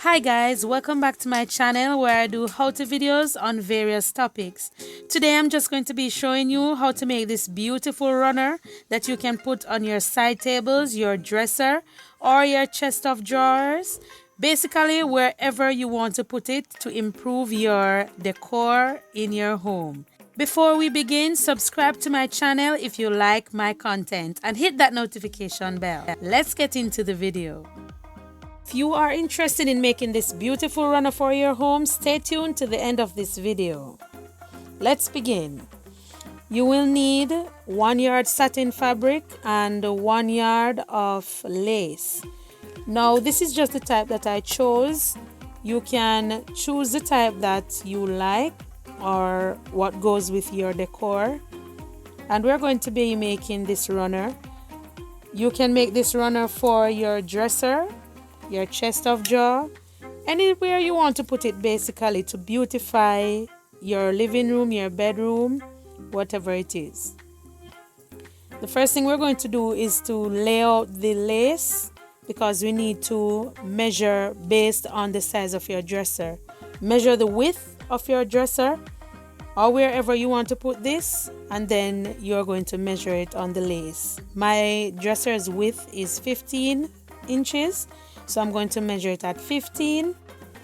Hi guys, welcome back to my channel where I do how-to videos on various topics. Today I'm just going to be showing you how to make this beautiful runner that you can put on your side tables, your dresser, or your chest of drawers. Basically wherever you want to put it to improve your decor in your home. Before we begin, subscribe to my channel if you like my content and hit that notification bell. Let's get into the video. If you are interested in making this beautiful runner for your home, stay tuned to the end of this video. Let's begin. You will need 1 yard satin fabric and 1 yard of lace. Now this is just the type that I chose. You can choose the type that you like or what goes with your decor. And we're going to be making this runner. You can make this runner for your dresser, your chest of drawer, anywhere you want to put it, basically to beautify your living room, your bedroom, whatever it is. The first thing we're going to do is to lay out the lace because we need to measure based on the size of your dresser. Measure the width of your dresser or wherever you want to put this, and then you're going to measure it on the lace. My dresser's width is 15 inches. So I'm going to measure it at 15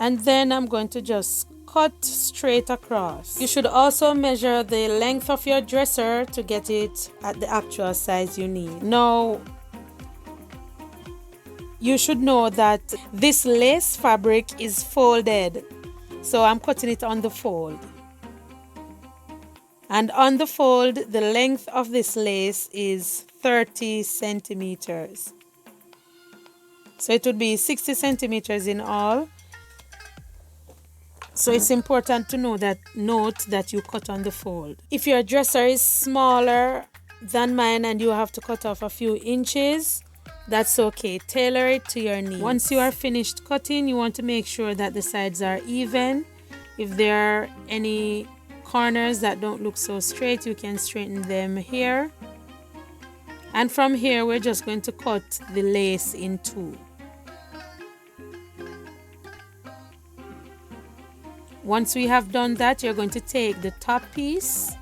and then I'm going to just cut straight across. You should also measure the length of your dresser to get it at the actual size you need. Now, you should know that this lace fabric is folded. So I'm cutting it on the fold. And on the fold, the length of this lace is 30 centimeters. So it would be 60 centimeters in all. So it's important to note that you cut on the fold. If your dresser is smaller than mine and you have to cut off a few inches, that's okay. Tailor it to your needs. Once you are finished cutting, you want to make sure that the sides are even. If there are any corners that don't look so straight, you can straighten them here. And from here, we're just going to cut the lace in two. Once we have done that, you're going to take the top piece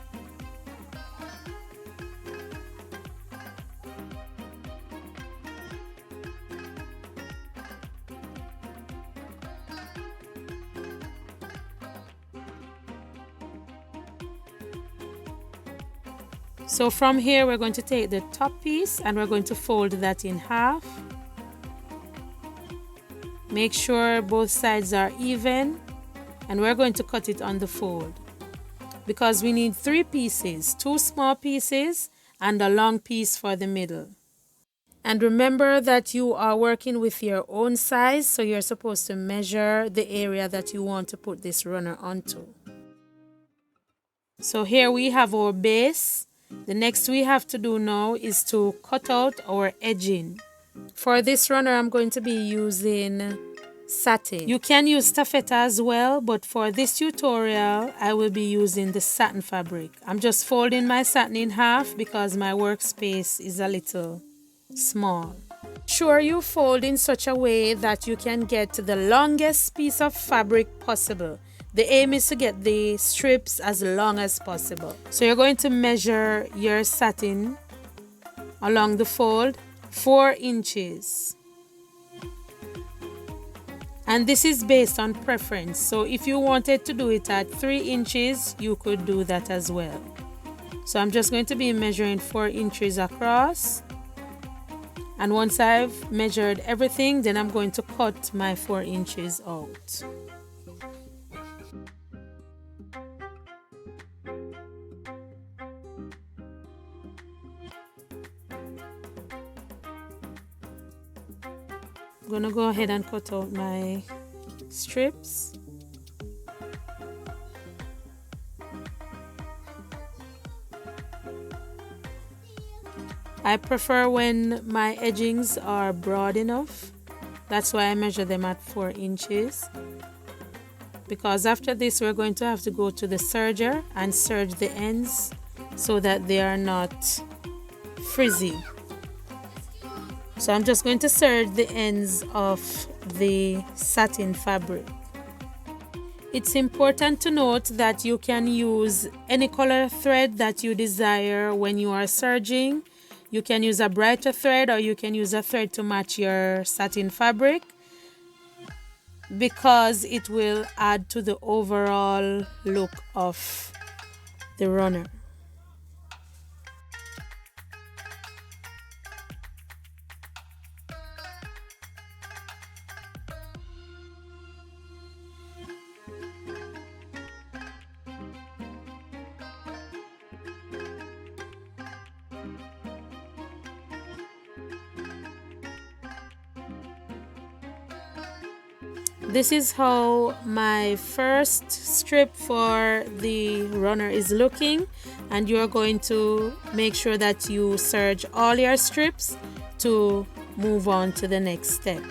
so from here we're going to take the top piece and we're going to fold that in half. Make sure both sides are even. And we're going to cut it on the fold because we need 3 pieces, 2 small pieces and a long piece for the middle. And remember that you are working with your own size, so you're supposed to measure the area that you want to put this runner onto. So here we have our base. The next we have to do now is to cut out our edging. For this runner, I'm going to be using satin. You can use taffeta as well, but for this tutorial I will be using the satin fabric. I'm just folding my satin in half because my workspace is a little small. Sure, you fold in such a way that you can get the longest piece of fabric possible. The aim is to get the strips as long as possible. So you're going to measure your satin along the fold 4 inches. And this is based on preference. So if you wanted to do it at 3 inches, you could do that as well. So I'm just going to be measuring 4 inches across. And once I've measured everything, then I'm going to cut my 4 inches out. I'm gonna go ahead and cut out my strips. I prefer when my edgings are broad enough. That's why I measure them at 4 inches. Because after this we're going to have to go to the serger and serge the ends so that they are not frizzy. So I'm just going to serge the ends of the satin fabric. It's important to note that you can use any color thread that you desire when you are serging. You can use a brighter thread or you can use a thread to match your satin fabric, because it will add to the overall look of the runner. This is how my first strip for the runner is looking, and you are going to make sure that you serge all your strips to move on to the next step.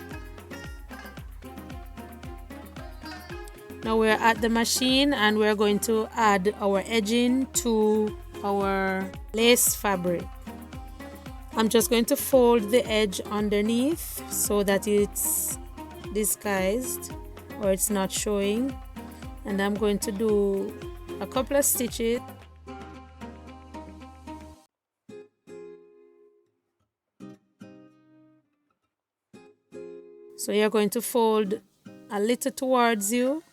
Now we're at the machine and we're going to add our edging to our lace fabric. I'm just going to fold the edge underneath so that it's disguised or it's not showing, and I'm going to do a couple of stitches. So you're going to fold a little towards you.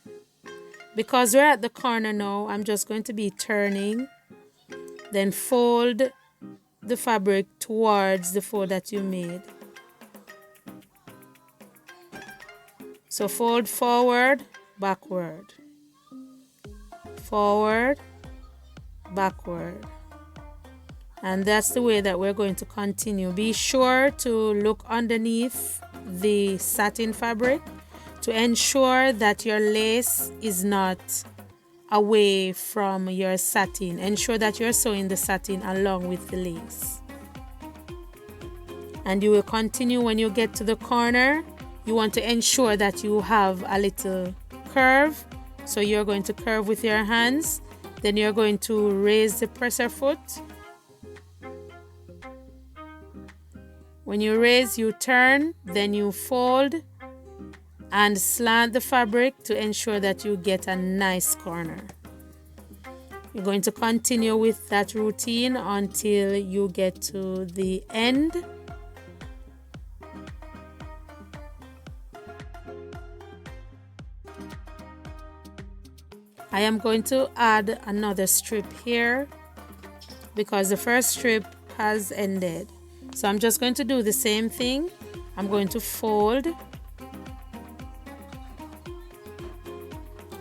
Because we're at the corner now, I'm just going to be turning, then fold the fabric towards the fold that you made. So fold forward, backward, forward, backward. And that's the way that we're going to continue. Be sure to look underneath the satin fabric to ensure that your lace is not away from your satin. Ensure that you're sewing the satin along with the lace. And you will continue when you get to the corner. You want to ensure that you have a little curve. So you're going to curve with your hands. Then you're going to raise the presser foot. When you raise, you turn, then you fold and slant the fabric to ensure that you get a nice corner. You're going to continue with that routine until you get to the end. I am going to add another strip here because the first strip has ended. So I'm just going to do the same thing. I'm going to fold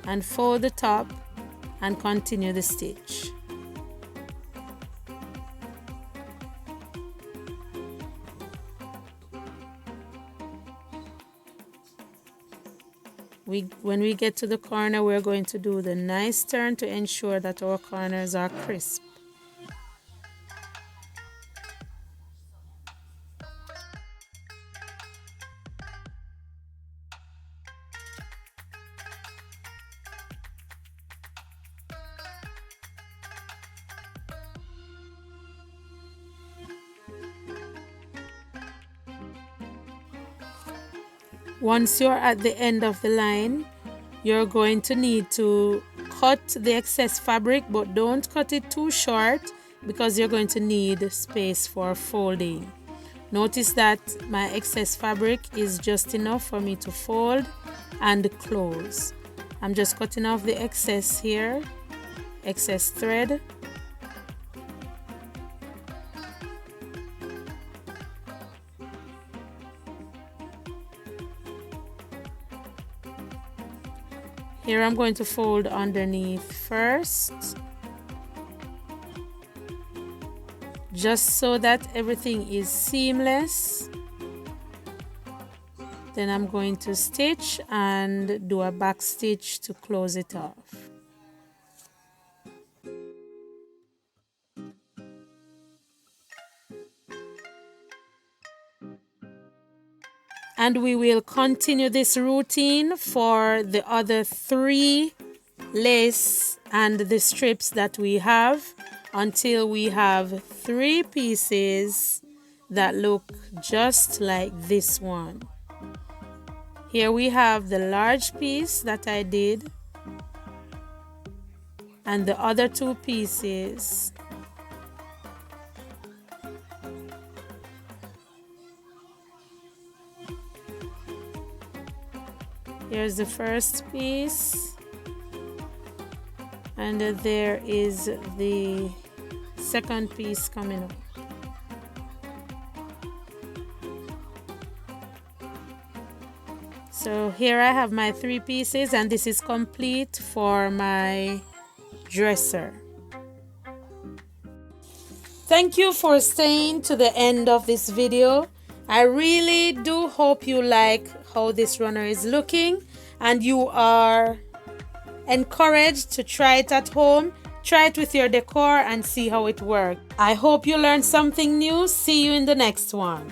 and fold the top and continue the stitch. When we get to the corner, we're going to do the nice turn to ensure that our corners are crisp. Once you're at the end of the line, you're going to need to cut the excess fabric, but don't cut it too short because you're going to need space for folding. Notice that my excess fabric is just enough for me to fold and close. I'm just cutting off the excess here, excess thread. Here I'm going to fold underneath first, just so that everything is seamless. Then I'm going to stitch and do a back stitch to close it off. And we will continue this routine for the other 3 lace and the strips that we have until we have 3 pieces that look just like this one. Here we have the large piece that I did and the other two pieces. Here's the first piece, and there is the second piece coming up. So here I have my 3 pieces, and this is complete for my dresser. Thank you for staying to the end of this video. I really do hope you like how this runner is looking and you are encouraged to try it at home. Try it with your decor and see how it works. I hope you learned something new. See you in the next one.